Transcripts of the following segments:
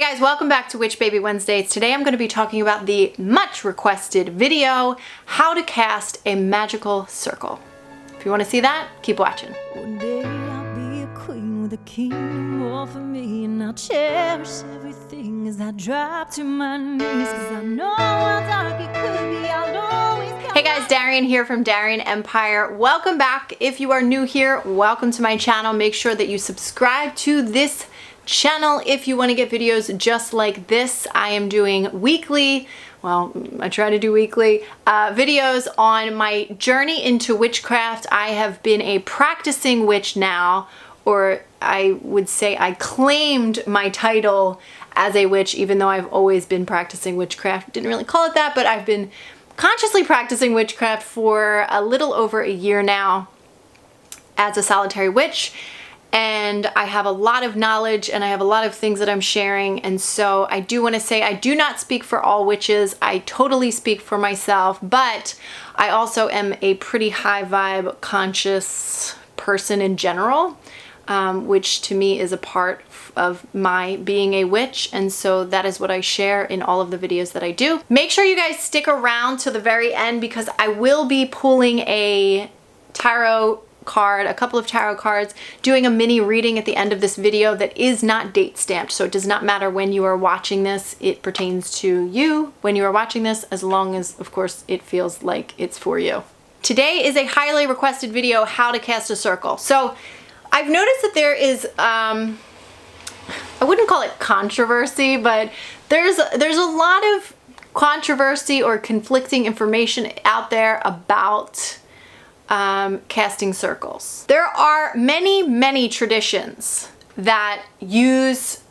Hey guys, welcome back to Witch Baby Wednesdays. Today I'm going to be talking about the much requested video, how to cast a magical circle. If you want to see that, keep watching. One day I'll be a queen with a kingdom all for me, and I'll cherish everything as I drop to my knees, cause I know how dark it could be. I'll always come. Hey guys, Darian here from Darian Empire. Welcome back. If you are new here, welcome to my channel. Make sure that you subscribe to this channel if you want to get videos just like this. I am doing weekly, well, I try to do weekly videos on my journey into witchcraft. I have been a practicing witch now, or I would say I claimed my title as a witch, even though I've always been practicing witchcraft. Didn't really call it that, but I've been consciously practicing witchcraft for a little over a year now as a solitary witch. And I have a lot of knowledge and I have a lot of things that I'm sharing. And so I do want to say I do not speak for all witches. I totally speak for myself, but I also am a pretty high vibe, conscious person in general, which to me is a part of my being a witch. And so that is what I share in all of the videos that I do. Make sure you guys stick around to the very end because I will be pulling a tarot card, a couple of tarot cards, doing a mini reading at the end of this video that is not date stamped. So it does not matter when you are watching this. It pertains to you when you are watching this, as long as, of course, it feels like it's for you. Today is a highly requested video, how to cast a circle. So I've noticed that there is, I wouldn't call it controversy, but there's a lot of controversy or conflicting information out there about casting circles. There are many traditions that use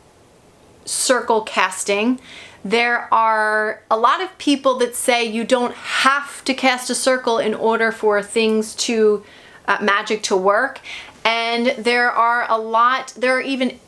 circle casting. There are a lot of people that say you don't have to cast a circle in order for things to, magic to work. And there are even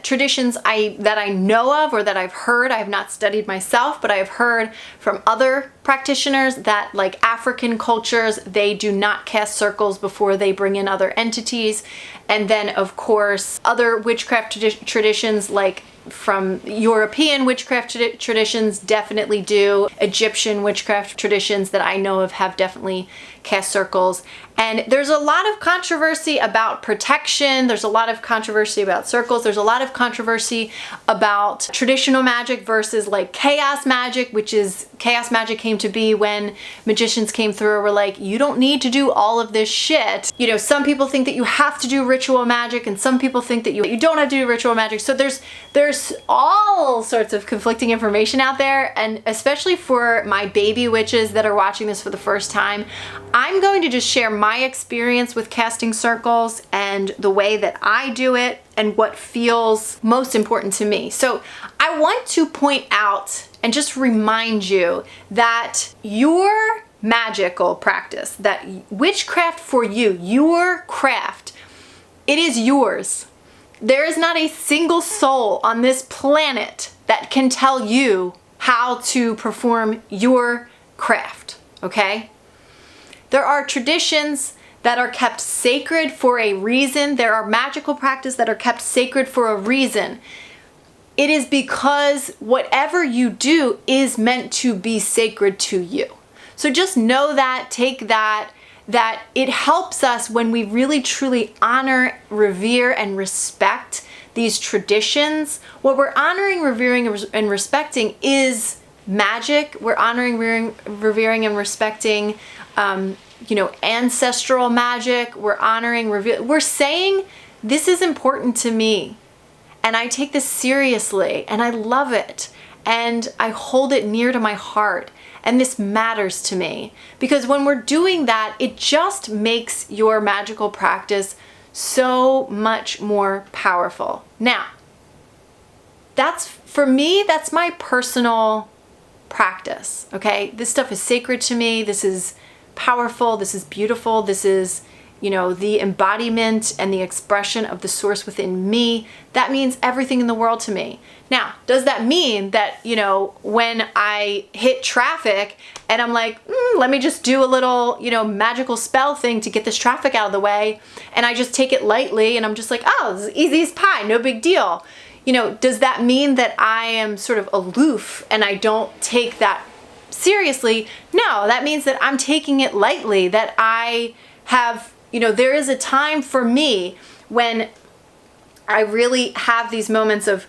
traditions that I know of or that I've heard. I have not studied myself, but I have heard from other practitioners that, like African cultures, they do not cast circles before they bring in other entities. And then, of course, other witchcraft traditions, like from European witchcraft traditions, definitely do. Egyptian witchcraft traditions that I know of have definitely cast circles. And there's a lot of controversy about protection. There's a lot of controversy about circles. There's a lot of controversy about traditional magic versus like chaos magic, which is, chaos magic came to be when magicians came through and were like, you don't need to do all of this shit. You know, some people think that you have to do ritual magic and some people think that you don't have to do ritual magic. So there's all sorts of conflicting information out there. And especially for my baby witches that are watching this for the first time, I'm going to just share my experience with casting circles and the way that I do it and what feels most important to me. So I want to point out and just remind you that your magical practice, that witchcraft for you, your craft, it is yours. There is not a single soul on this planet that can tell you how to perform your craft, okay? There are traditions that are kept sacred for a reason. There are magical practices that are kept sacred for a reason. It is because whatever you do is meant to be sacred to you. So just know that, take that it helps us when we really truly honor, revere, and respect these traditions. What we're honoring, revering, and respecting is magic. We're honoring, revering, and respecting ancestral magic. We're honoring, we're saying this is important to me and I take this seriously and I love it and I hold it near to my heart and this matters to me. Because when we're doing that, it just makes your magical practice so much more powerful. Now, for me, that's my personal practice, okay? This stuff is sacred to me. This is powerful. This is beautiful. This is, the embodiment and the expression of the source within me. That means everything in the world to me. Now, does that mean that, when I hit traffic and I'm like, let me just do a little, magical spell thing to get this traffic out of the way, and I just take it lightly and I'm just like, oh, this is easy as pie, no big deal. does that mean that I am sort of aloof and I don't take that seriously? No, that means that I'm taking it lightly, that I have, there is a time for me when I really have these moments of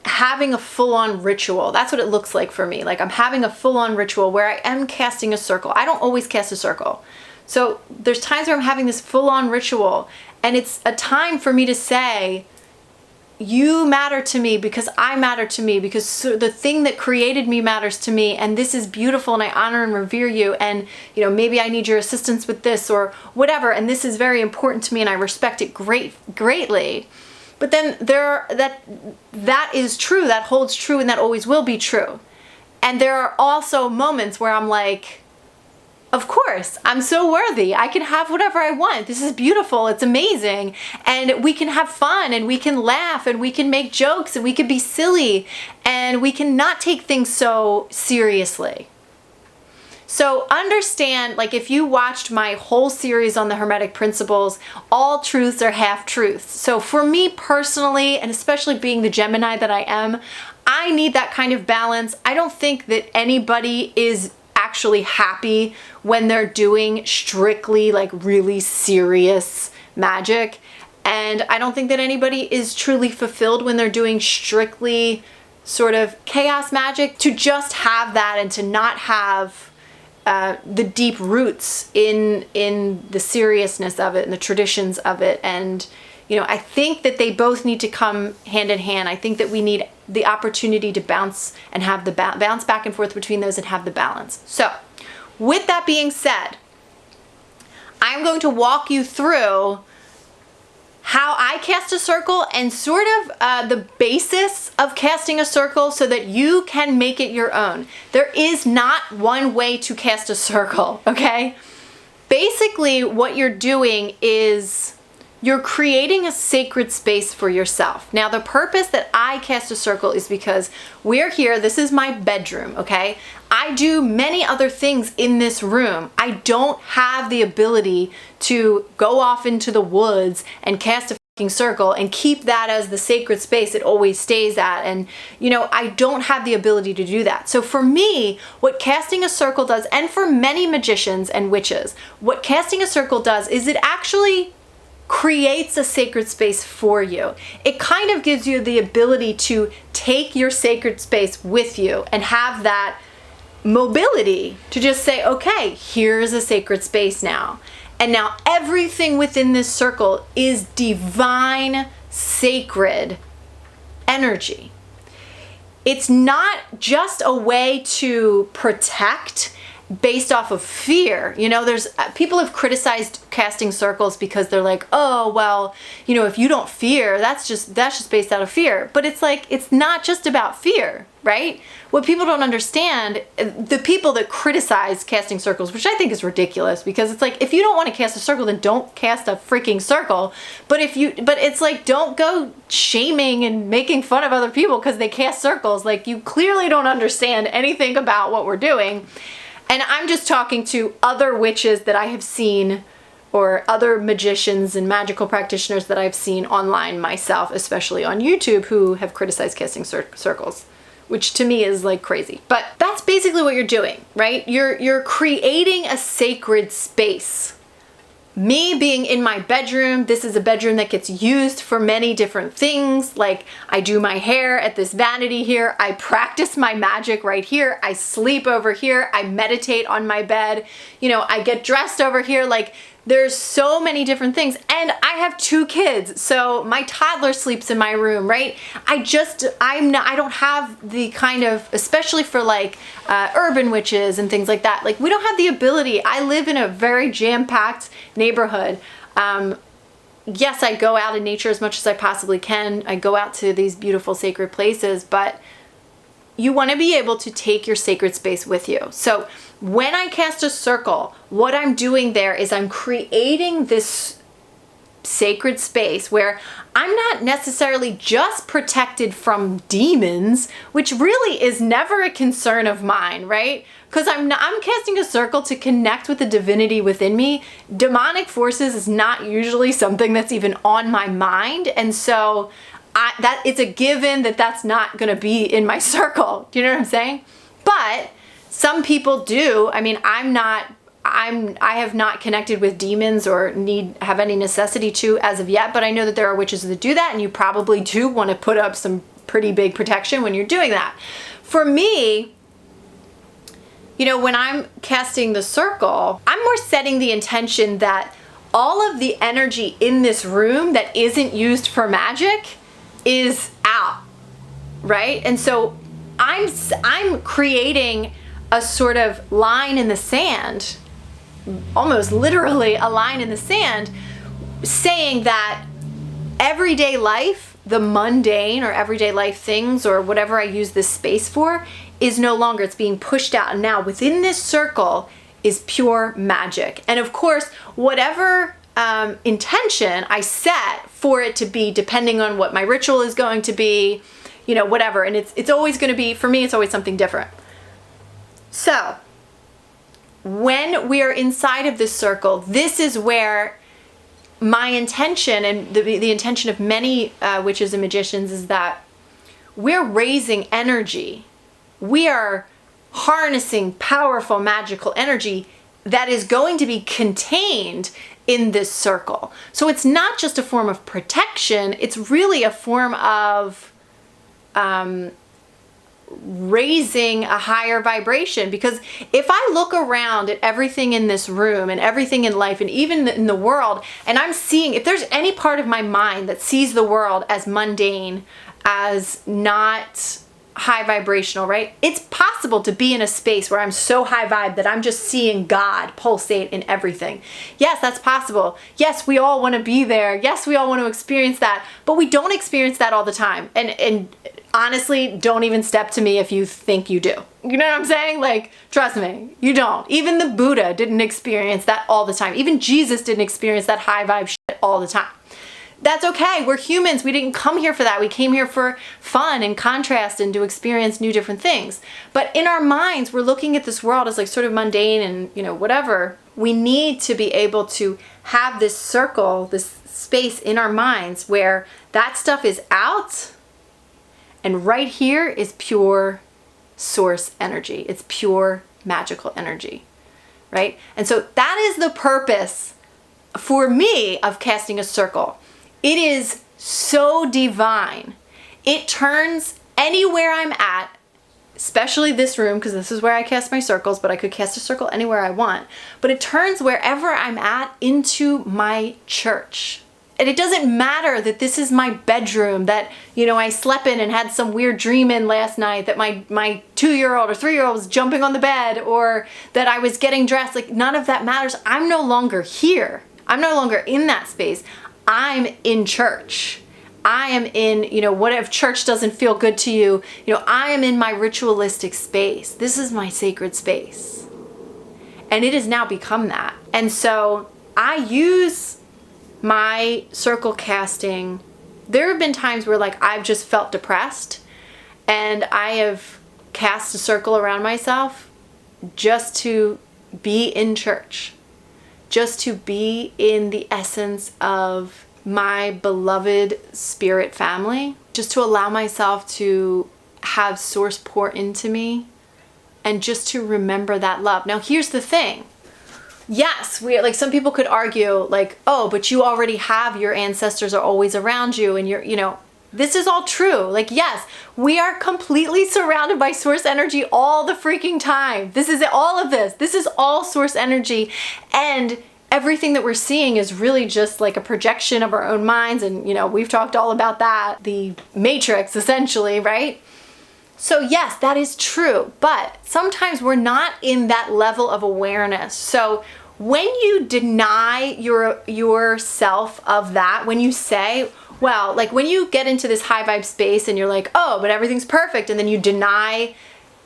having a full-on ritual. That's what it looks like for me. Like I'm having a full-on ritual where I am casting a circle. I don't always cast a circle. So there's times where I'm having this full-on ritual, and it's a time for me to say, you matter to me because I matter to me, because the thing that created me matters to me, and this is beautiful and I honor and revere you, and maybe I need your assistance with this or whatever, and this is very important to me and I respect it greatly. But then that is true, that holds true, and that always will be true. And there are also moments where I'm like, of course, I'm so worthy. I can have whatever I want. This is beautiful. It's amazing. And we can have fun, and we can laugh, and we can make jokes, and we can be silly, and we can not take things so seriously. So understand, like if you watched my whole series on the Hermetic principles, all truths are half truths. So for me personally, and especially being the Gemini that I am, I need that kind of balance. I don't think that anybody is actually happy when they're doing strictly like really serious magic. And I don't think that anybody is truly fulfilled when they're doing strictly sort of chaos magic. To just have that and to not have the deep roots in the seriousness of it and the traditions of it. And, I think that they both need to come hand in hand. I think that we need the opportunity to bounce and have the bounce back and forth between those and have the balance. So with that being said, I'm going to walk you through how I cast a circle and sort of the basis of casting a circle so that you can make it your own. There is not one way to cast a circle, okay? Basically, what you're doing is you're creating a sacred space for yourself. Now, the purpose that I cast a circle is because we're here. This is my bedroom, okay? I do many other things in this room. I don't have the ability to go off into the woods and cast a fucking circle and keep that as the sacred space it always stays at. And, I don't have the ability to do that. So for me, what casting a circle does, and for many magicians and witches, what casting a circle does is it actually creates a sacred space for you. It kind of gives you the ability to take your sacred space with you and have that mobility to just say, okay, here's a sacred space now. And now everything within this circle is divine, sacred energy. It's not just a way to protect based off of fear. There's people have criticized casting circles because they're like, oh, well, if you don't fear, that's just based out of fear. But it's like, it's not just about fear, right? What people don't understand, the people that criticize casting circles, which I think is ridiculous, because it's like, if you don't want to cast a circle, then don't cast a freaking circle. But it's like, don't go shaming and making fun of other people because they cast circles. Like, you clearly don't understand anything about what we're doing. And I'm just talking to other witches that I have seen, or other magicians and magical practitioners that I've seen online myself, especially on YouTube, who have criticized casting circles, which to me is like crazy. But that's basically what you're doing, right? You're creating a sacred space. Me being in my bedroom, this is a bedroom that gets used for many different things. Like, I do my hair at this vanity here. I practice my magic right here. I sleep over here. I meditate on my bed. I get dressed over here. Like, there's so many different things. And I have 2 kids. So my toddler sleeps in my room, right? I don't have the kind of, especially for like urban witches and things like that. Like, we don't have the ability. I live in a very jam-packed neighborhood. Yes, I go out in nature as much as I possibly can. I go out to these beautiful sacred places, but you want to be able to take your sacred space with you. So when I cast a circle, what I'm doing there is I'm creating this sacred space where I'm not necessarily just protected from demons, which really is never a concern of mine, right? Because I'm casting a circle to connect with the divinity within me. Demonic forces is not usually something that's even on my mind. And so that it's a given that that's not going to be in my circle. Do you know what I'm saying? But some people do. I mean, I have not connected with demons or have any necessity to as of yet, but I know that there are witches that do that, and you probably do want to put up some pretty big protection when you're doing that. For me, you know, when I'm casting the circle, I'm more setting the intention that all of the energy in this room that isn't used for magic is out, right? And so I'm creating a sort of line in the sand, almost literally a line in the sand, saying that everyday life, the mundane or everyday life things or whatever I use this space for, is no longer, it's being pushed out. And now within this circle is pure magic. And of course, whatever intention I set for it to be, depending on what my ritual is going to be, you know, whatever. And it's always going to be, for me, it's always something different. So when we are inside of this circle, this is where my intention and the intention of many witches and magicians is that we're raising energy. We are harnessing powerful magical energy that is going to be contained in this circle. So it's not just a form of protection, it's really a form of raising a higher vibration. Because if I look around at everything in this room and everything in life and even in the world, and I'm seeing, if there's any part of my mind that sees the world as mundane, as not high vibrational, right? It's possible to be in a space where I'm so high vibe that I'm just seeing God pulsate in everything. Yes, that's possible. Yes, we all want to be there. Yes, we all want to experience that, but we don't experience that all the time. And honestly, don't even step to me if you think you do. You know what I'm saying? Like, trust me, you don't. Even the Buddha didn't experience that all the time. Even Jesus didn't experience that high vibe shit all the time. That's okay. We're humans. We didn't come here for that. We came here for fun and contrast and to experience new different things. But in our minds, we're looking at this world as like sort of mundane and, you know, whatever. We need to be able to have this circle, this space in our minds where that stuff is out, and right here is pure source energy. It's pure magical energy, right? And so that is the purpose for me of casting a circle. It is so divine. It turns anywhere I'm at, especially this room, because this is where I cast my circles, but I could cast a circle anywhere I want. But it turns wherever I'm at into my church. And it doesn't matter that this is my bedroom, that, you know, I slept in and had some weird dream in last night, that my 2-year-old or 3-year-old was jumping on the bed, or that I was getting dressed. Like, none of that matters. I'm no longer here. I'm no longer in that space. I'm in church. I am in, you know, what if church doesn't feel good to you? You know, I am in my ritualistic space. This is my sacred space. And it has now become that. And so I use my circle casting. There have been times where like I've just felt depressed and I have cast a circle around myself just to be in church. Just to be in the essence of my beloved spirit family, just to allow myself to have source pour into me and just to remember that love. Now, here's the thing. Yes, like some people could argue like, oh, but you already have, your ancestors are always around you and you're, you know, this is all true. Like, yes, we are completely surrounded by source energy all the freaking time. This is all of this. This is all source energy. And everything that we're seeing is really just like a projection of our own minds. And, you know, we've talked all about that. The matrix, essentially, right? So yes, that is true. But sometimes we're not in that level of awareness. So when you deny yourself of that, when you say, well, like when you get into this high vibe space and you're like, oh, but everything's perfect. And then you deny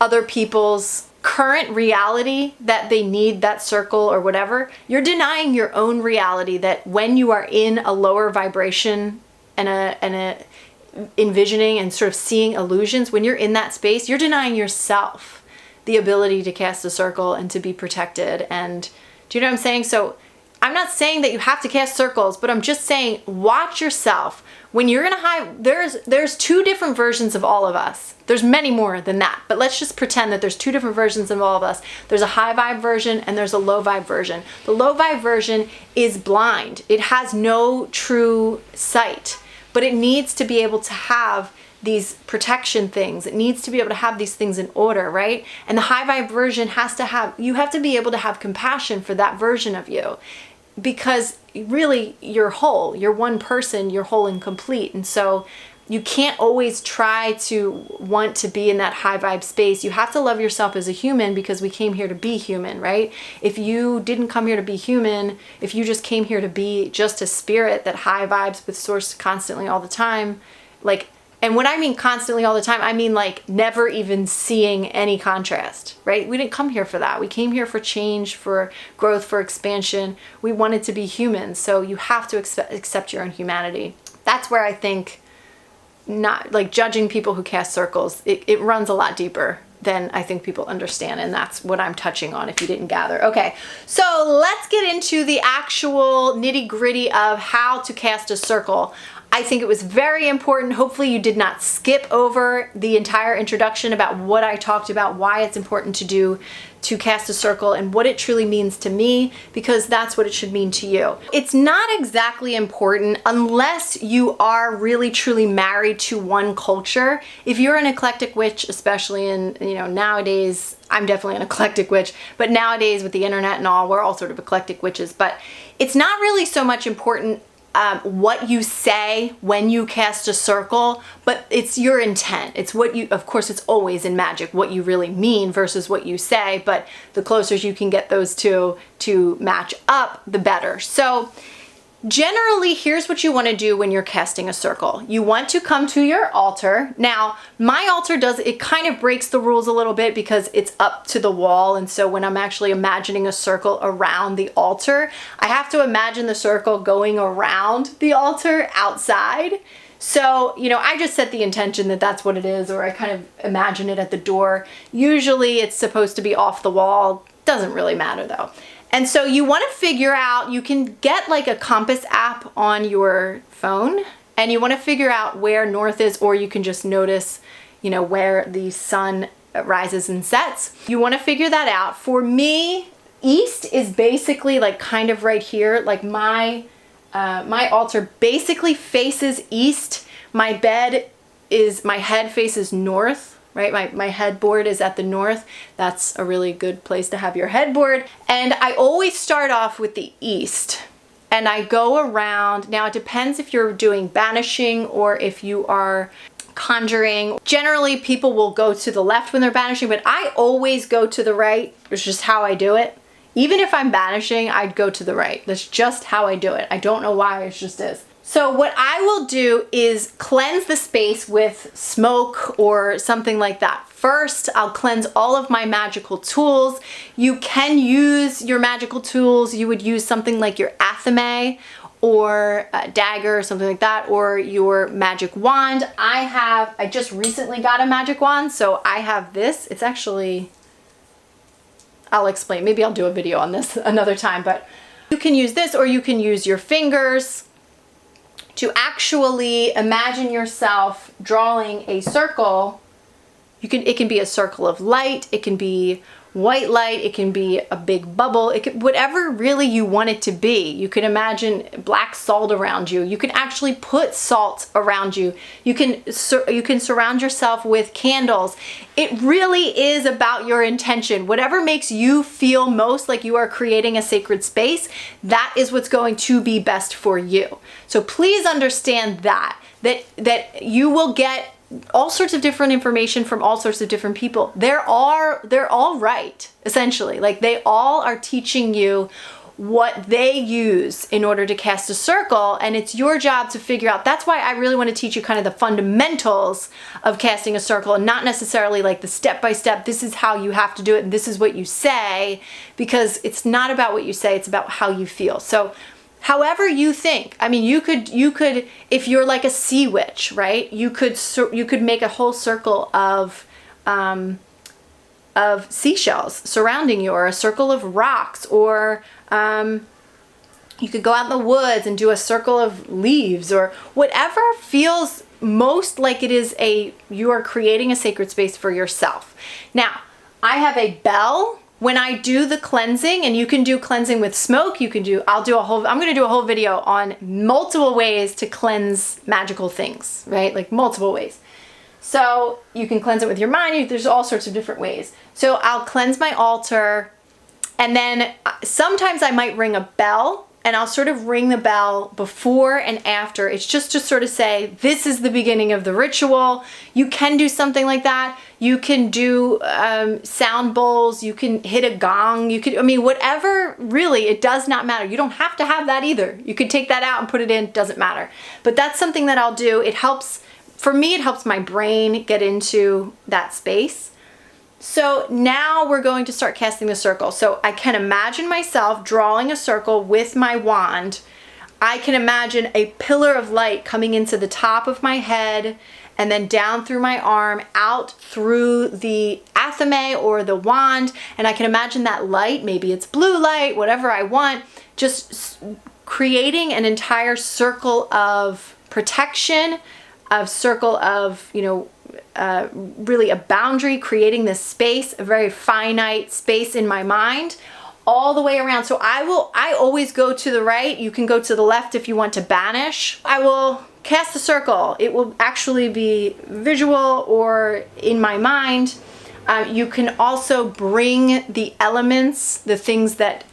other people's current reality that they need that circle or whatever, you're denying your own reality that when you are in a lower vibration and a envisioning and sort of seeing illusions, when you're in that space, you're denying yourself the ability to cast a circle and to be protected. And do you know what I'm saying? So I'm not saying that you have to cast circles, but I'm just saying watch yourself. When you're gonna hide, there's two different versions of all of us. There's many more than that, but let's just pretend that there's two different versions of all of us. There's a high vibe version and there's a low vibe version. The low vibe version is blind. It has no true sight, but it needs to be able to have these protection things. It needs to be able to have these things in order, right? And the high vibe version you have to be able to have compassion for that version of you, because really you're whole, you're one person, you're whole and complete. And so you can't always try to want to be in that high vibe space. You have to love yourself as a human, because we came here to be human, right? If you didn't come here to be human, if you just came here to be just a spirit that high vibes with source constantly all the time, like, and when I mean constantly all the time, I mean like never even seeing any contrast, right? We didn't come here for that. We came here for change, for growth, for expansion. We wanted to be human. So you have to accept your own humanity. That's where I think, not like judging people who cast circles, it runs a lot deeper than I think people understand. And that's what I'm touching on if you didn't gather. Okay, so let's get into the actual nitty gritty of how to cast a circle. I think it was very important. Hopefully you did not skip over the entire introduction about what I talked about, why it's important to cast a circle and what it truly means to me, because that's what it should mean to you. It's not exactly important unless you are really truly married to one culture. If you're an eclectic witch, especially in, nowadays, I'm definitely an eclectic witch, but nowadays with the internet and all, we're all sort of eclectic witches. But it's not really so much important what you say when you cast a circle, but it's your intent. It's what you, of course, it's always in magic, what you really mean versus what you say, but the closer you can get those two to match up, the better. So generally, here's what you want to do when you're casting a circle. You want to come to your altar. Now, my altar it kind of breaks the rules a little bit because it's up to the wall. And so when I'm actually imagining a circle around the altar, I have to imagine the circle going around the altar outside. So, I just set the intention that that's what it is, or I kind of imagine it at the door. Usually it's supposed to be off the wall. Doesn't really matter though. And so you want to figure out, you can get like a compass app on your phone, and you want to figure out where north is, or you can just notice, where the sun rises and sets. You want to figure that out. For me, east is basically like kind of right here. Like my altar basically faces east. My head faces north. Right? My headboard is at the north. That's a really good place to have your headboard. And I always start off with the east. And I go around. Now it depends if you're doing banishing or if you are conjuring. Generally people will go to the left when they're banishing, but I always go to the right. It's just how I do it. Even if I'm banishing, I'd go to the right. That's just how I do it. I don't know why, it just is. So what I will do is cleanse the space with smoke or something like that. First, I'll cleanse all of my magical tools. You can use your magical tools. You would use something like your athame or a dagger or something like that, or your magic wand. I just recently got a magic wand, so I have this. It's actually, I'll explain. Maybe I'll do a video on this another time, but you can use this, or you can use your fingers to actually imagine yourself drawing a circle. It can be a circle of light, it can be white light, it can be a big bubble, whatever really you want it to be. You can imagine black salt around you. You can actually put salt around you. You can surround yourself with candles. It really is about your intention. Whatever makes you feel most like you are creating a sacred space, that is what's going to be best for you. So please understand that you will get all sorts of different information from all sorts of different people. They're all right, essentially. Like they all are teaching you what they use in order to cast a circle, and it's your job to figure out. That's why I really want to teach you kind of the fundamentals of casting a circle, and not necessarily like the step-by-step, this is how you have to do it and this is what you say, because it's not about what you say, it's about how you feel. So however you think. I mean, you could, if you're like a sea witch, right? You could make a whole circle of seashells surrounding you, or a circle of rocks, or You could go out in the woods and do a circle of leaves or whatever feels most like it is you are creating a sacred space for yourself. Now, I have a bell when I do the cleansing, and you can do cleansing with smoke. I'm going to do a whole video on multiple ways to cleanse magical things, right? Like multiple ways. So you can cleanse it with your mind. There's all sorts of different ways. So I'll cleanse my altar, and then sometimes I might ring a bell, and I'll sort of ring the bell before and after. It's just to sort of say, this is the beginning of the ritual. You can do something like that. You can do sound bowls. You can hit a gong. Whatever, really, it does not matter. You don't have to have that either. You could take that out and put it in, doesn't matter. But that's something that I'll do. It helps, for me, it helps my brain get into that space. So now we're going to start casting the circle. So I can imagine myself drawing a circle with my wand. I can imagine a pillar of light coming into the top of my head and then down through my arm, out through the athame or the wand. And I can imagine that light, maybe it's blue light, whatever I want, just creating an entire circle of protection, a circle of, really a boundary, creating this space, a very finite space in my mind all the way around. So I always go to the right. You can go to the left if you want to banish. I will cast a circle. It will actually be visual or in my mind. You can also bring the elements, the things that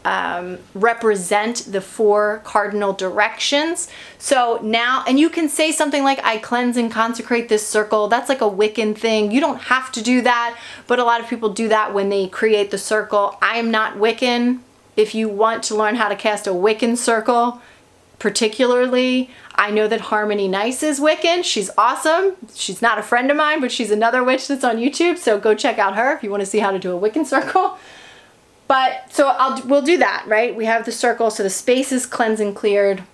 represent the 4 cardinal directions. So now, and you can say something like, I cleanse and consecrate this circle. That's like a Wiccan thing. You don't have to do that, but a lot of people do that when they create the circle. I am not Wiccan. If you want to learn how to cast a Wiccan circle, particularly, I know that Harmony Nice is Wiccan. She's awesome. She's not a friend of mine, but she's another witch that's on YouTube. So go check out her if you want to see how to do a Wiccan circle. But so we'll do that, right? We have the circle, so the space is cleansed and cleared.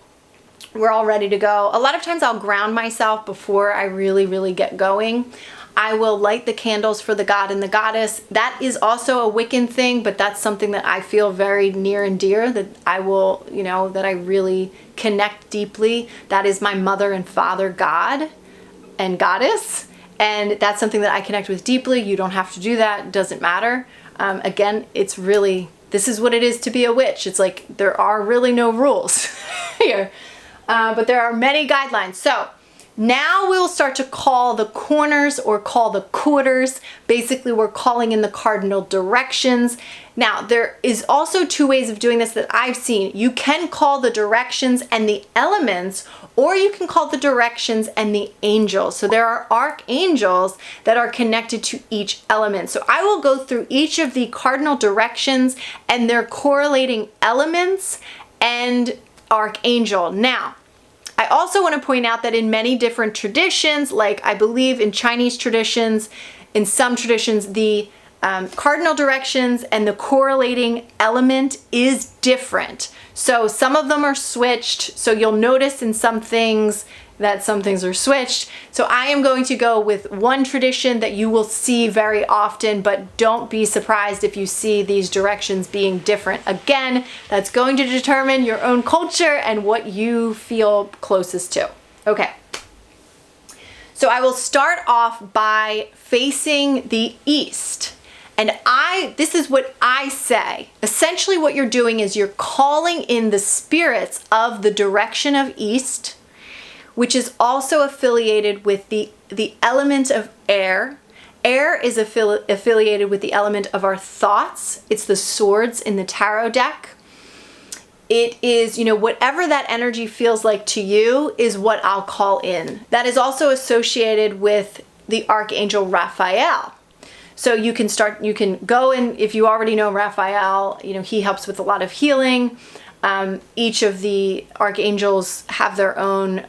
We're all ready to go. A lot of times I'll ground myself before I really, really get going. I will light the candles for the god and the goddess. That is also a Wiccan thing, but that's something that I feel very near and dear, that I will, that I really connect deeply. That is my mother and father god and goddess. And that's something that I connect with deeply. You don't have to do that. It doesn't matter. Again, it's really, this is what it is to be a witch. It's like, there are really no rules here. But there are many guidelines. So now we'll start to call the corners or call the quarters. Basically, we're calling in the cardinal directions. Now, there is also 2 ways of doing this that I've seen. You can call the directions and the elements, or you can call the directions and the angels. So there are archangels that are connected to each element. So I will go through each of the cardinal directions and their correlating elements and archangel. Now, I also want to point out that in many different traditions, like I believe in Chinese traditions, in some traditions, the cardinal directions and the correlating element is different. So some of them are switched. So you'll notice in some things that some things are switched. So I am going to go with one tradition that you will see very often, but don't be surprised if you see these directions being different. Again, that's going to determine your own culture and what you feel closest to. Okay. So I will start off by facing the east. And this is what I say. Essentially what you're doing is you're calling in the spirits of the direction of east, which is also affiliated with the element of air. Air is affiliated with the element of our thoughts. It's the swords in the tarot deck. It is, whatever that energy feels like to you is what I'll call in. That is also associated with the Archangel Raphael. So you can go in, if you already know Raphael, he helps with a lot of healing. Each of the archangels have their own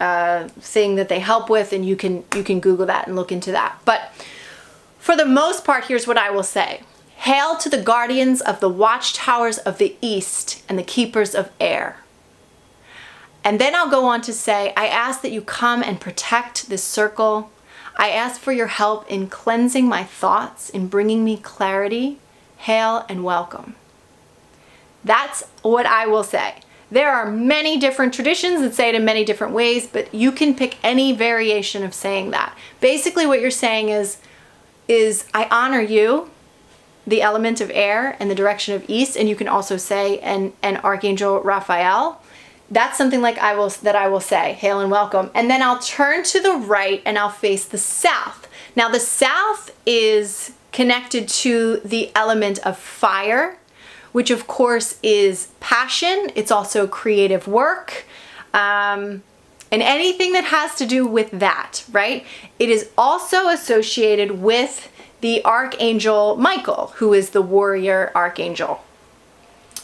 thing that they help with, and you can Google that and look into that. But for the most part, here's what I will say. Hail to the guardians of the watchtowers of the east and the keepers of air. And then I'll go on to say, I ask that you come and protect this circle. I ask for your help in cleansing my thoughts, in bringing me clarity. Hail and welcome. That's what I will say. There are many different traditions that say it in many different ways, but you can pick any variation of saying that. Basically what you're saying is I honor you, the element of air and the direction of east, and you can also say an Archangel Raphael. That's something like I will say, hail and welcome. And then I'll turn to the right and I'll face the south. Now the south is connected to the element of fire, which of course is passion. It's also creative work, and anything that has to do with that, right? It is also associated with the Archangel Michael, who is the warrior archangel.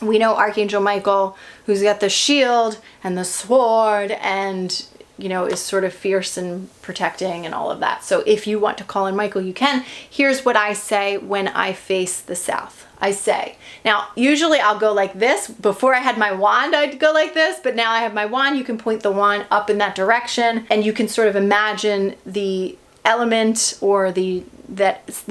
We know Archangel Michael, who's got the shield and the sword and, you know, is sort of fierce and protecting and all of that. So if you want to call in Michael, you can. Here's what I say when I face the south. I say, now usually I'll go like this. Before I had my wand, I'd go like this, but now I have my wand. You can point the wand up in that direction and you can sort of imagine the element or the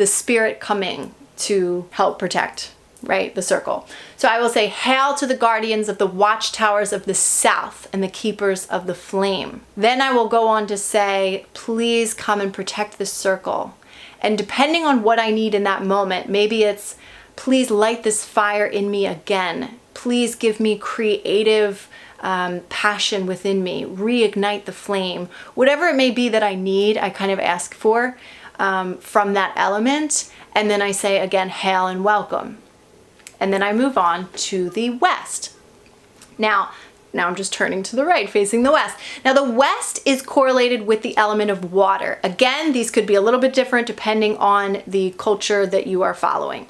spirit coming to help protect, right? The circle. So I will say, hail to the guardians of the watchtowers of the south and the keepers of the flame. Then I will go on to say, please come and protect this circle. And depending on what I need in that moment, maybe it's, please light this fire in me again. Please give me creative passion within me. Reignite the flame. Whatever it may be that I need, I kind of ask for from that element. And then I say again, hail and welcome. And then I move on to the west. Now I'm just turning to the right, facing the west. Now the west is correlated with the element of water. Again, these could be a little bit different depending on the culture that you are following.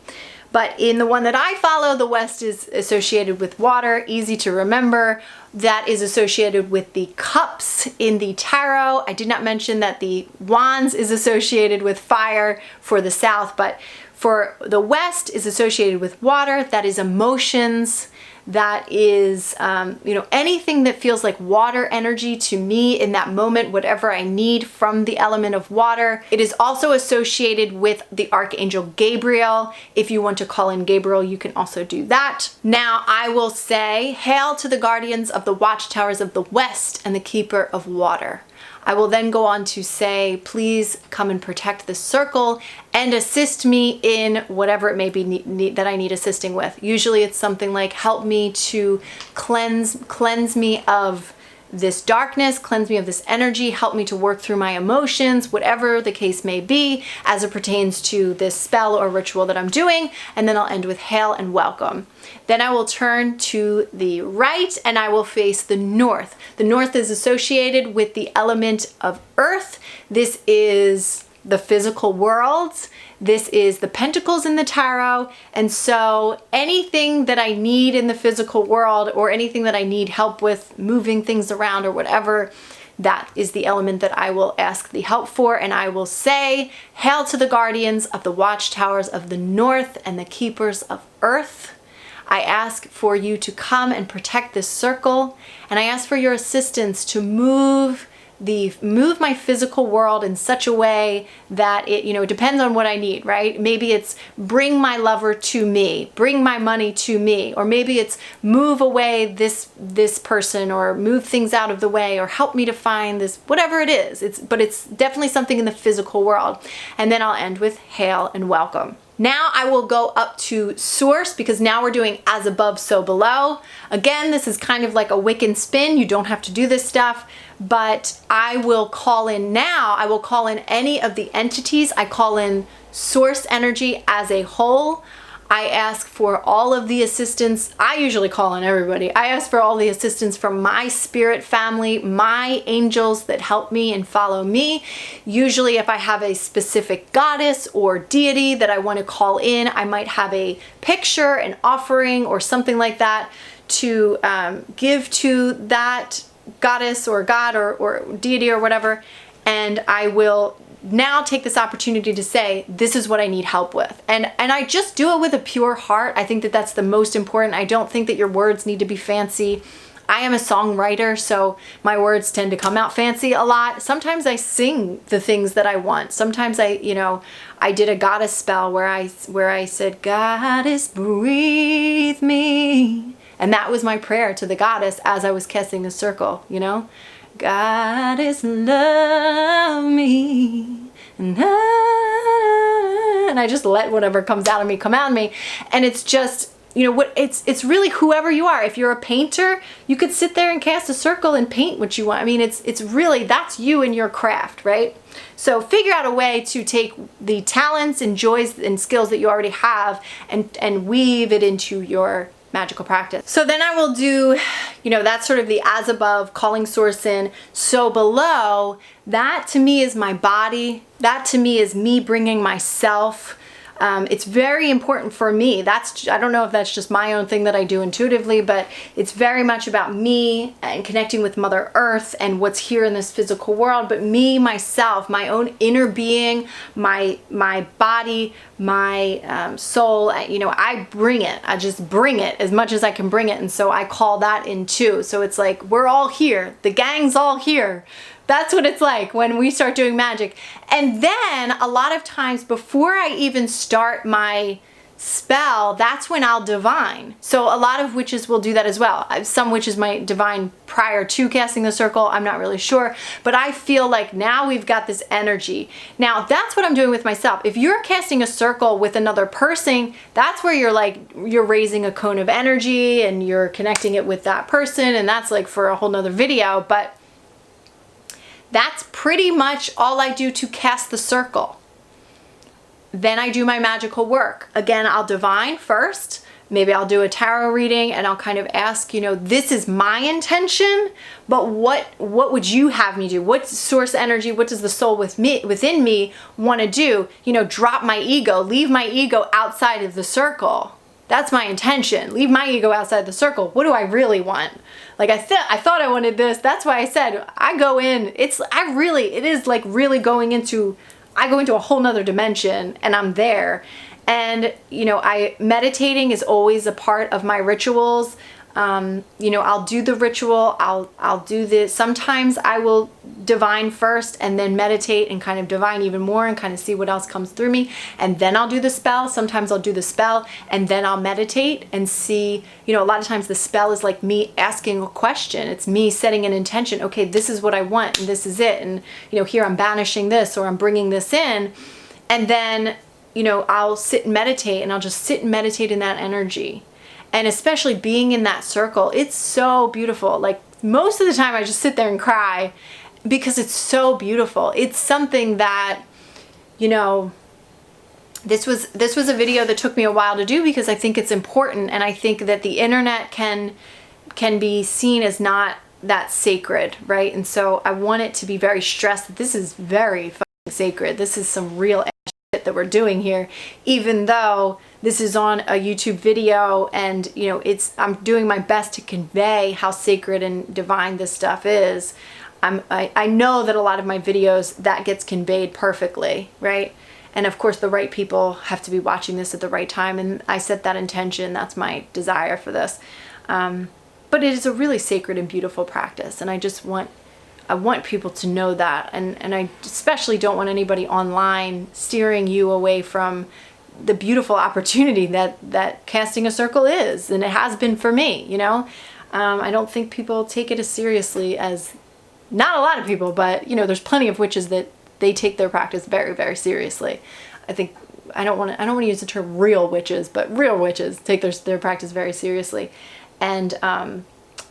But in the one that I follow, the west is associated with water, easy to remember. That is associated with the cups in the tarot. I did not mention that the wands is associated with fire for the south, but for the west is associated with water. That is emotions. That is, anything that feels like water energy to me in that moment, whatever I need from the element of water. It is also associated with the Archangel Gabriel. If you want to call in Gabriel, you can also do that. Now I will say, hail to the guardians of the watchtowers of the west and the keeper of water. I will then go on to say, please come and protect the circle and assist me in whatever it may be that I need assisting with. Usually it's something like, help me to cleanse me of this darkness, cleanse me of this energy, help me to work through my emotions, whatever the case may be as it pertains to this spell or ritual that I'm doing. And then I'll end with hail and welcome. Then I will turn to the right and I will face the north. The north is associated with the element of earth. This is the physical world. This is the pentacles in the tarot. And so anything that I need in the physical world or anything that I need help with moving things around or whatever, that is the element that I will ask the help for. And I will say, hail to the guardians of the watchtowers of the north and the keepers of earth. I ask for you to come and protect this circle. And I ask for your assistance to move my physical world in such a way that it depends on what I need, right? Maybe it's bring my lover to me, bring my money to me, or maybe it's move away this person or move things out of the way or help me to find this, whatever it is. But it's definitely something in the physical world. And then I'll end with hail and welcome. Now I will go up to source because now we're doing as above, so below. Again, this is kind of like a Wiccan spin. You don't have to do this stuff, but I will call in any of the entities. I call in source energy as a whole. I ask for all of the assistance. I usually call on everybody. I ask for all the assistance from my spirit family, my angels that help me and follow me. Usually if I have a specific goddess or deity that I want to call in, I might have a picture, an offering, or something like that to give to that goddess or god or deity or whatever. And I will now take this opportunity to say, this is what I need help with. And I just do it with a pure heart. I think that that's the most important. I don't think that your words need to be fancy. I am a songwriter, so my words tend to come out fancy a lot. Sometimes I sing the things that I want. Sometimes I did a goddess spell where I said, Goddess, breathe me. And that was my prayer to the goddess as I was casting the circle, you know? Goddess, love me. And I just let whatever comes out of me come out of me. And it's just, you know what, it's really whoever you are. If you're a painter, you could sit there and cast a circle and paint what you want. I mean, it's really, that's you and your craft, right? So figure out a way to take the talents and joys and skills that you already have and weave it into your magical practice. So then I will do, you know, that's sort of the as above, calling source in, so below. That to me is my body. That to me is me bringing myself. It's very important for me. I don't know if that's just my own thing that I do intuitively, but it's very much about me and connecting with Mother Earth and what's here in this physical world. But me, myself, my own inner being, my body, my soul, you know, I bring it. I just bring it as much as I can bring it. And so I call that in too. So it's like, we're all here. The gang's all here. That's what it's like when we start doing magic. And then a lot of times before I even start my spell, that's when I'll divine. So a lot of witches will do that as well. Some witches might divine prior to casting the circle. I'm not really sure, but I feel like now we've got this energy. Now that's what I'm doing with myself. If you're casting a circle with another person, that's where you're raising a cone of energy and you're connecting it with that person. And that's like for a whole nother video, but that's pretty much all I do to cast the circle. Then I do my magical work. Again, I'll divine first. Maybe I'll do a tarot reading and I'll kind of ask, you know, this is my intention, but what would you have me do? What source energy, what does the soul within me want to do? You know, drop my ego, leave my ego outside of the circle. That's my intention. Leave my ego outside the circle. What do I really want? Like I thought I wanted this. That's why I said I go in. It is like really going into, I go into a whole nother dimension and I'm there. And you know, meditating is always a part of my rituals. You know, I'll do the ritual. I'll do this. Sometimes I will divine first and then meditate and kind of divine even more and kind of see what else comes through me. And then I'll do the spell. Sometimes I'll do the spell and then I'll meditate and see, you know, a lot of times the spell is like me asking a question. It's me setting an intention. Okay, this is what I want and this is it. And, you know, here I'm banishing this or I'm bringing this in. And then, you know, I'll sit and meditate and I'll just sit and meditate in that energy. And especially being in that circle, it's so beautiful. Like most of the time I just sit there and cry because it's so beautiful. It's something that, you know, this was a video that took me a while to do because I think it's important. And I think that the internet can be seen as not that sacred, right? And so I want it to be very stressed that this is very fucking sacred. This is some real shit that we're doing here, even though this is on a YouTube video and, you know, I'm doing my best to convey how sacred and divine this stuff is. I know that a lot of my videos, that gets conveyed perfectly, right? And of course the right people have to be watching this at the right time, and I set that intention. That's my desire for this. But it is a really sacred and beautiful practice, and I want people to know that, and I especially don't want anybody online steering you away from the beautiful opportunity that casting a circle is, and it has been for me, you know. I don't think people take it as seriously as, not a lot of people, but you know, there's plenty of witches that they take their practice very, very seriously. I don't want to use the term real witches, but real witches take their practice very seriously and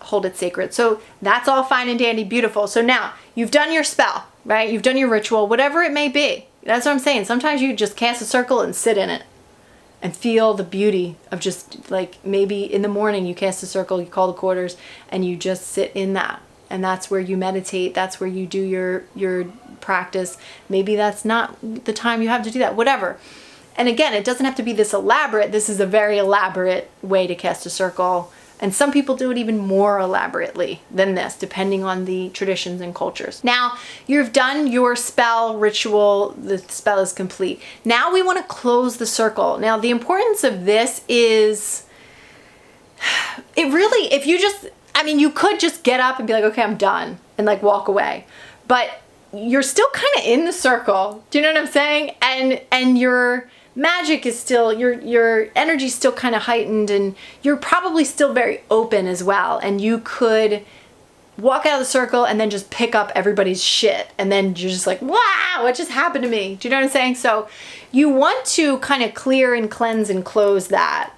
hold it sacred. So that's all fine and dandy, beautiful. So now you've done your spell, right? You've done your ritual, whatever it may be. That's what I'm saying. Sometimes you just cast a circle and sit in it and feel the beauty of just like, maybe in the morning you cast a circle, you call the quarters and you just sit in that. And that's where you meditate. That's where you do your practice. Maybe that's not the time you have to do that, whatever. And again, it doesn't have to be this elaborate. This is a very elaborate way to cast a circle. And some people do it even more elaborately than this, depending on the traditions and cultures. Now, you've done your spell ritual. The spell is complete. Now we want to close the circle. Now, the importance of this is, it really, if you just, I mean, you could just get up and be like, okay, I'm done, and like walk away. But you're still kind of in the circle. Do you know what I'm saying? And you're magic is still, your energy's still kind of heightened, and you're probably still very open as well. And you could walk out of the circle and then just pick up everybody's shit. And then you're just like, wow, what just happened to me? Do you know what I'm saying? So you want to kind of clear and cleanse and close that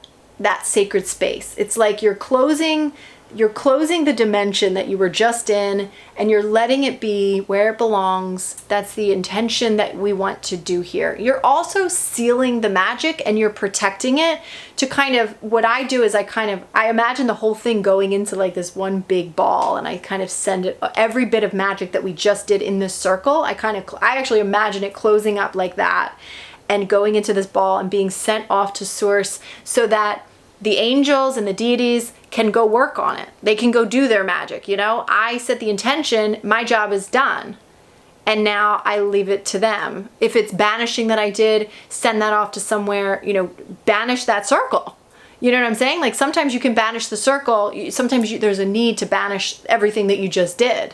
sacred space. It's like you're closing the dimension that you were just in, and you're letting it be where it belongs. That's the intention that we want to do here. You're also sealing the magic, and you're protecting it to kind of, what I do is I imagine the whole thing going into like this one big ball, and I kind of send it, every bit of magic that we just did in this circle, I actually imagine it closing up like that and going into this ball and being sent off to source, so that the angels and the deities can go work on it. They can go do their magic, you know? I set the intention, my job is done. And now I leave it to them. If it's banishing that I did, send that off to somewhere, you know, banish that circle. You know what I'm saying? Like sometimes you can banish the circle. Sometimes there's a need to banish everything that you just did,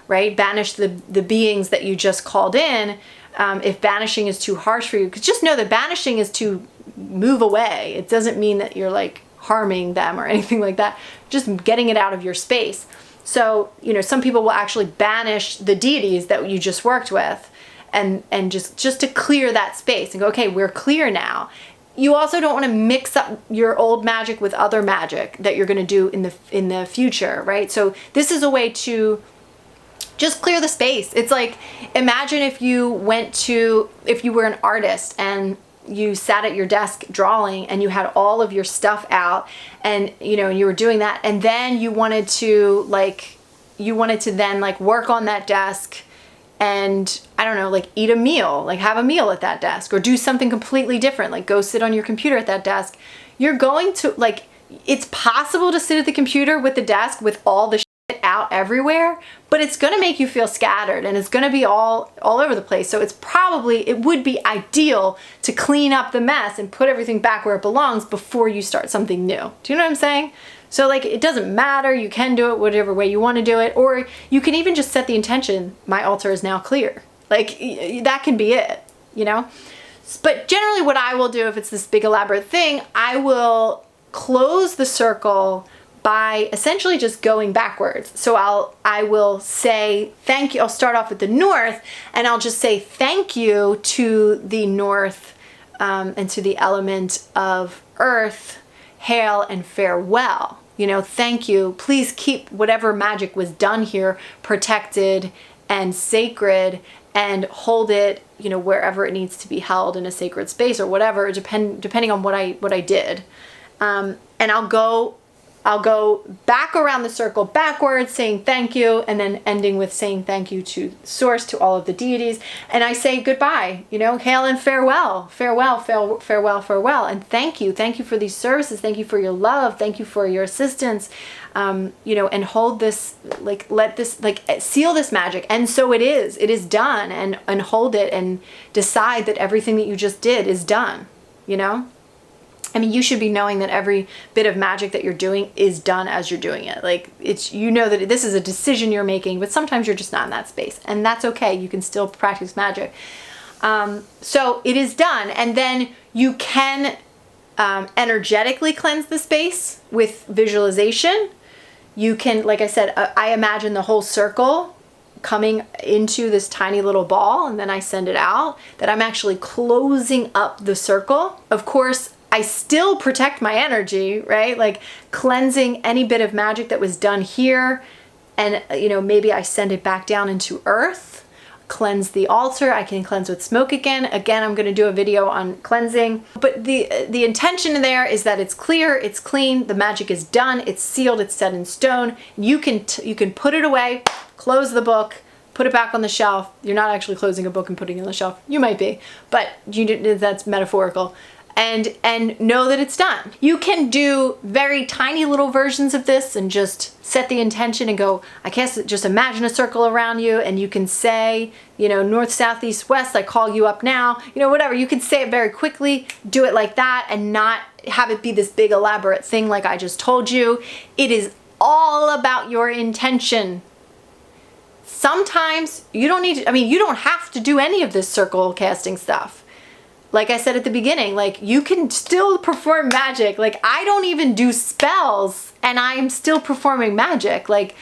right? Banish the beings that you just called in. If banishing is too harsh for you, because just know that banishing is to move away. It doesn't mean that you're like harming them or anything like that. Just getting it out of your space. So, you know, some people will actually banish the deities that you just worked with, and just to clear that space and go, okay, we're clear now. You also don't want to mix up your old magic with other magic that you're going to do in the future, right? So this is a way to just clear the space. It's like, imagine if you were an artist and you sat at your desk drawing and you had all of your stuff out, and you know, you were doing that, and then you wanted to then like work on that desk and, I don't know, like eat a meal, like have a meal at that desk, or do something completely different, like go sit on your computer at that desk. You're going to, like, it's possible to sit at the computer with the desk with all the out everywhere, but it's going to make you feel scattered, and it's going to be all over the place. So it would be ideal to clean up the mess and put everything back where it belongs before you start something new. Do you know what I'm saying? So like, it doesn't matter. You can do it whatever way you want to do it, or you can even just set the intention, my altar is now clear. Like, that can be it, you know? But generally what I will do, if it's this big elaborate thing, I will close the circle by essentially just going backwards. So I will say thank you. I'll start off with the north, and I'll just say thank you to the north, and to the element of earth, hail and farewell. You know, thank you. Please keep whatever magic was done here protected and sacred, and hold it, you know, wherever it needs to be held in a sacred space or whatever, depending on what I did. And I'll go back around the circle backwards, saying thank you, and then ending with saying thank you to Source, to all of the deities. And I say goodbye, you know, hail and farewell, farewell, farewell, farewell. And thank you for these services. Thank you for your love. Thank you for your assistance. You know, and hold this, like, let this, like, seal this magic. And so it is done, and hold it, and decide that everything that you just did is done, you know? I mean, you should be knowing that every bit of magic that you're doing is done as you're doing it. Like, it's, you know that this is a decision you're making, but sometimes you're just not in that space, and that's okay. You can still practice magic. So it is done. And then you can energetically cleanse the space with visualization. You can, like I said, I imagine the whole circle coming into this tiny little ball, and then I send it out, that I'm actually closing up the circle. Of course, I still protect my energy, right? Like, cleansing any bit of magic that was done here, and, you know, maybe I send it back down into earth, cleanse the altar. I can cleanse with smoke again. Again, I'm going to do a video on cleansing, but the intention there is that it's clear, it's clean, the magic is done, it's sealed, it's set in stone. You can put it away, close the book, put it back on the shelf. You're not actually closing a book and putting it on the shelf. You might be, but that's metaphorical. And know that it's done. You can do very tiny little versions of this and just set the intention and go, I guess, just imagine a circle around you, and you can say, you know, north, south, east, west, I call you up now, you know, whatever. You can say it very quickly, do it like that, and not have it be this big elaborate thing like I just told you. It is all about your intention. Sometimes you don't need to, I mean, you don't have to do any of this circle casting stuff. like I said at the beginning, like you can still perform magic. Like I don't even do spells and I'm still performing magic. Like,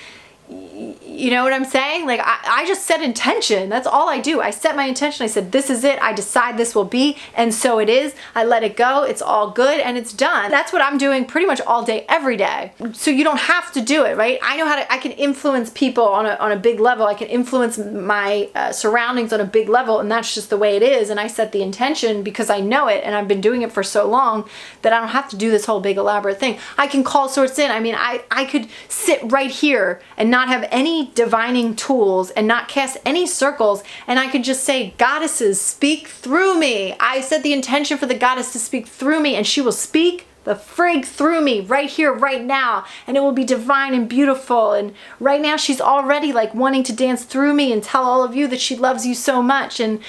you know what I'm saying? Like I just set intention. That's all I do. I set my intention. I said, this is it. I decide this will be. And so it is. I let it go. It's all good and it's done. That's what I'm doing pretty much all day, every day. So you don't have to do it, right? I know how to, I can influence people on a big level. I can influence my surroundings on a big level. And that's just the way it is. And I set the intention because I know it. And I've been doing it for so long that I don't have to do this whole big elaborate thing. I can call sorts in. I mean, I could sit right here and not have any divining tools and not cast any circles, and I could just say, goddesses, speak through me. I set the intention for the goddess to speak through me, and she will speak the frig through me right here, right now, and it will be divine and beautiful. And right now she's already like wanting to dance through me and tell all of you that she loves you so much. And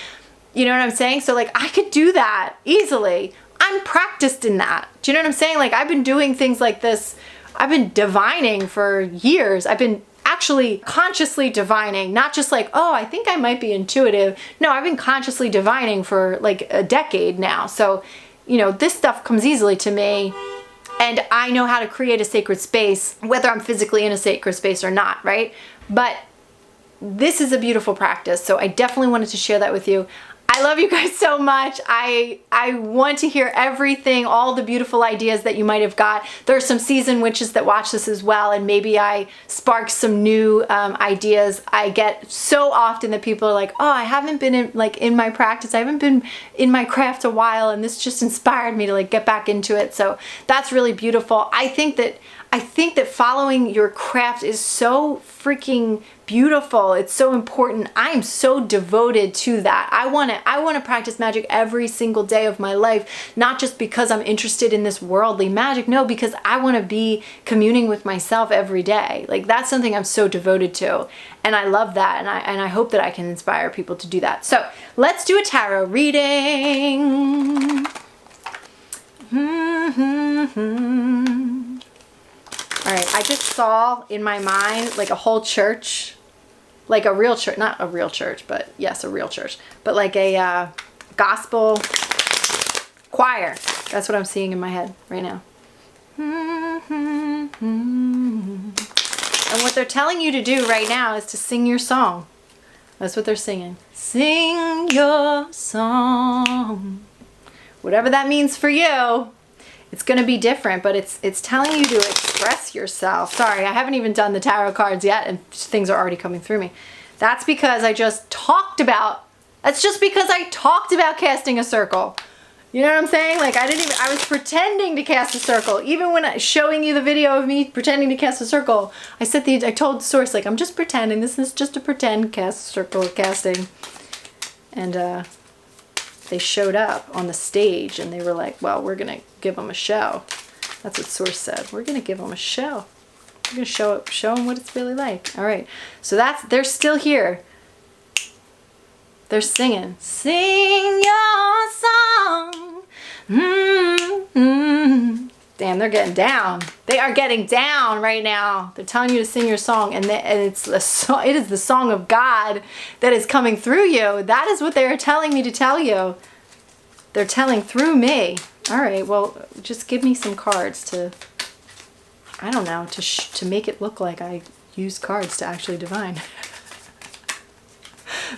you know what I'm saying? So like I could do that easily. I'm practiced in that. Do you know what I'm saying? Like I've been doing things like this. I've been divining for years. I've been actually consciously divining, not just like, oh, I think I might be intuitive. No, I've been consciously divining for like a decade now. So, you know, this stuff comes easily to me, and I know how to create a sacred space, whether I'm physically in a sacred space or not, right? But this is a beautiful practice. So I definitely wanted to share that with you. I love you guys so much. I want to hear everything, all the beautiful ideas that you might have got. There are some seasoned witches that watch this as well, and maybe I spark some new ideas. I get so often that people are like, oh, I haven't been in my practice. I haven't been in my craft a while, and this just inspired me to like get back into it. So that's really beautiful. I think that following your craft is so freaking beautiful. It's so important. I'm so devoted to that. I want to practice magic every single day of my life, not just because I'm interested in this worldly magic. No, because I want to be communing with myself every day. Like that's something I'm so devoted to, and I love that, and I hope that I can inspire people to do that. So let's do a tarot reading. All right, I just saw in my mind like a whole church, like a real church, not a real church, but yes, a real church, but like a gospel choir. That's what I'm seeing in my head right now. And what they're telling you to do right now is to sing your song. That's what they're singing. Sing your song. Whatever that means for you. It's going to be different, but it's telling you to express yourself. Sorry, I haven't even done the tarot cards yet, and things are already coming through me. That's because I just talked about, that's just because I talked about casting a circle. You know what I'm saying? Like I was pretending to cast a circle. Even when showing you the video of me pretending to cast a circle, I told the source, like, I'm just pretending. This is just a pretend circle casting. And they showed up on the stage and they were like, well, we're going to give them a show. That's what source said. We're going to give them a show. We're going to show them what it's really like. All right. So they're still here. They're singing. Sing your song. Mm-hmm. Damn, they're getting down. They are getting down right now. They're telling you to sing your song, and it is the song of God that is coming through you. That is what they are telling me to tell you. They're telling through me. All right, well, just give me some cards to, I don't know, to make it look like I use cards to actually divine.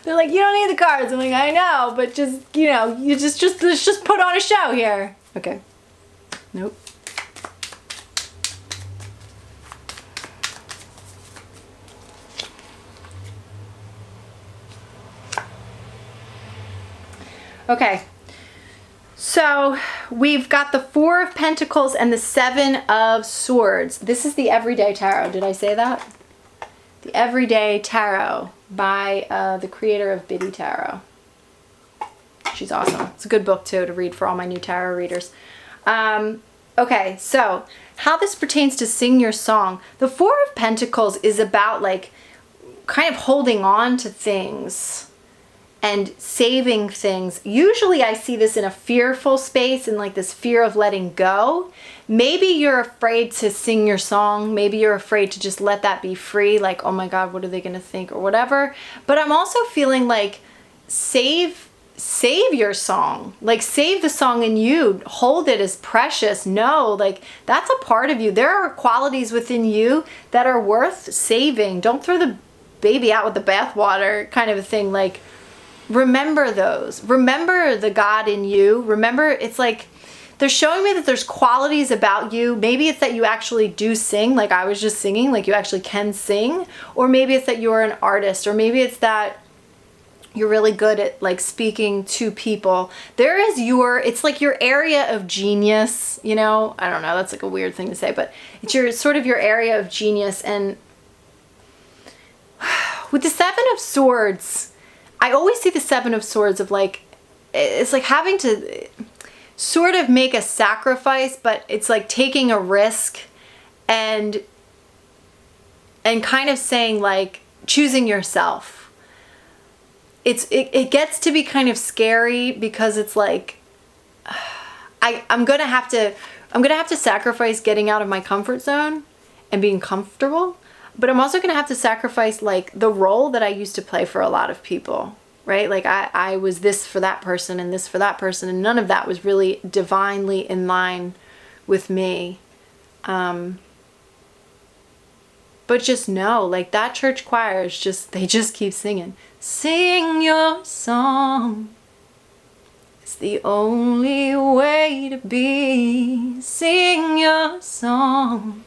They're like, you don't need the cards. I'm like, I know, but just, you know, let's just put on a show here. Okay. Nope. Okay. So we've got the Four of Pentacles and the Seven of Swords. This is the Everyday Tarot. Did I say that? The Everyday Tarot by the creator of Biddy Tarot. She's awesome. It's a good book too to read for all my new tarot readers. Okay, so how this pertains to sing your song. The Four of Pentacles is about like kind of holding on to things and saving things. Usually I see this in a fearful space, and like this fear of letting go. Maybe you're afraid to sing your song. Maybe you're afraid to just let that be free. Like, oh my God, what are they gonna think or whatever. But I'm also feeling like save save your song. Like, save the song in you. Hold it as precious. No, like, that's a part of you. There are qualities within you that are worth saving. Don't throw the baby out with the bathwater, kind of a thing. Like, remember those. Remember the God in you. Remember, it's like, they're showing me that there's qualities about you. Maybe it's that you actually do sing, like I was just singing, like you actually can sing. Or maybe it's that you're an artist. Or maybe it's that you're really good at like speaking to people. There is it's like your area of genius, you know? I don't know, that's like a weird thing to say, but it's sort of your area of genius. And with the Seven of Swords, I always see the Seven of Swords of like, it's like having to sort of make a sacrifice, but it's like taking a risk and kind of saying like choosing yourself. It gets to be kind of scary because it's like I'm gonna have to sacrifice getting out of my comfort zone and being comfortable, but I'm also gonna have to sacrifice like the role that I used to play for a lot of people, right? Like I was this for that person and this for that person, and none of that was really divinely in line with me. But just know, like that church choir is they just keep singing. Sing your song. It's the only way to be. Sing your song.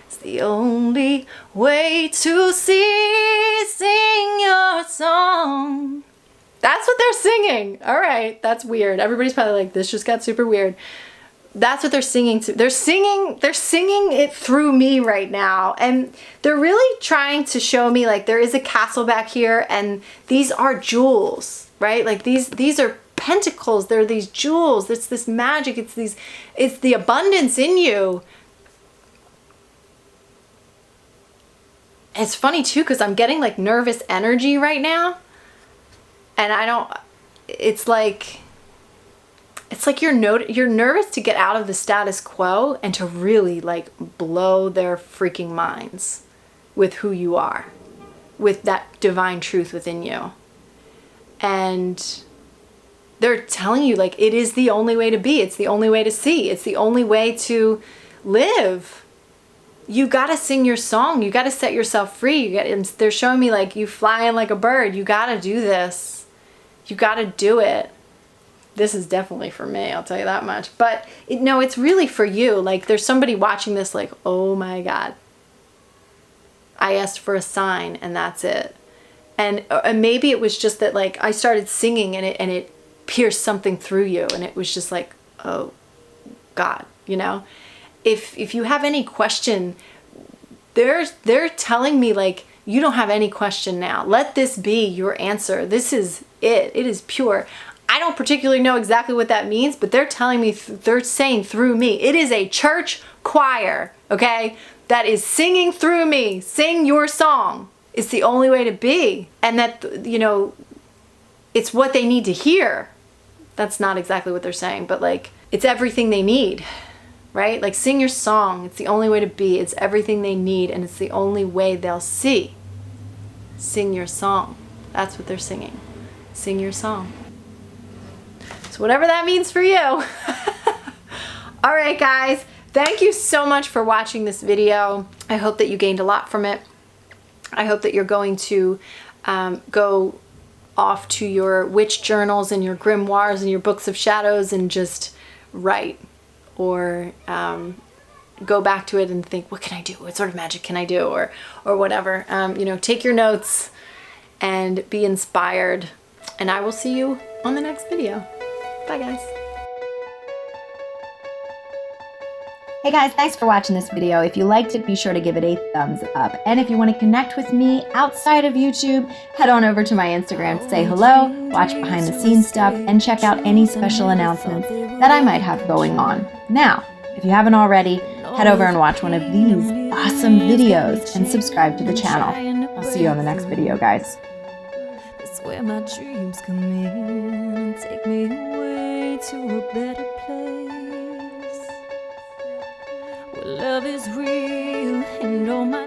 It's the only way to see. Sing your song. That's what they're singing. All right, that's weird. Everybody's probably like, this just got super weird. That's what they're singing to. They're singing it through me right now. And they're really trying to show me like there is a castle back here and these are jewels, right? Like these are pentacles. They're these jewels. It's this magic. It's the abundance in you. It's funny too, because I'm getting like nervous energy right now. And it's like you're nervous to get out of the status quo and to really like blow their freaking minds with who you are, with that divine truth within you. And they're telling you like it is the only way to be. It's the only way to see. It's the only way to live. You got to sing your song. You got to set yourself free. They're showing me like you flying like a bird. You got to do this. You got to do it. This is definitely for me, I'll tell you that much. But it's really for you. Like there's somebody watching this like, oh my God, I asked for a sign and that's it. And maybe it was just that like I started singing and it pierced something through you and it was just like, oh God, you know? If you have any question, they're telling me like, you don't have any question now. Let this be your answer. This is it. It is pure. I don't particularly know exactly what that means, but they're telling me, they're saying through me. It is a church choir, okay, that is singing through me. Sing your song. It's the only way to be. And that, it's what they need to hear. That's not exactly what they're saying, but like, it's everything they need, right? Like sing your song. It's the only way to be. It's everything they need, and it's the only way they'll see. Sing your song. That's what they're singing. Sing your song. So whatever that means for you. All right, guys. Thank you so much for watching this video. I hope that you gained a lot from it. I hope that you're going to go off to your witch journals and your grimoires and your books of shadows and just write, or go back to it and think, what can I do? What sort of magic can I do? Or whatever. Take your notes and be inspired. And I will see you on the next video. Bye, guys. Hey guys, thanks for watching this video. If you liked it, be sure to give it a thumbs up. And if you want to connect with me outside of YouTube, head on over to my Instagram to say hello, watch behind the scenes stuff, and check out any special announcements that I might have going on. Now, if you haven't already, head over and watch one of these awesome videos and subscribe to the channel. I'll see you on the next video, guys. That's where my dreams come in and take me away to a better place, where love is real and all my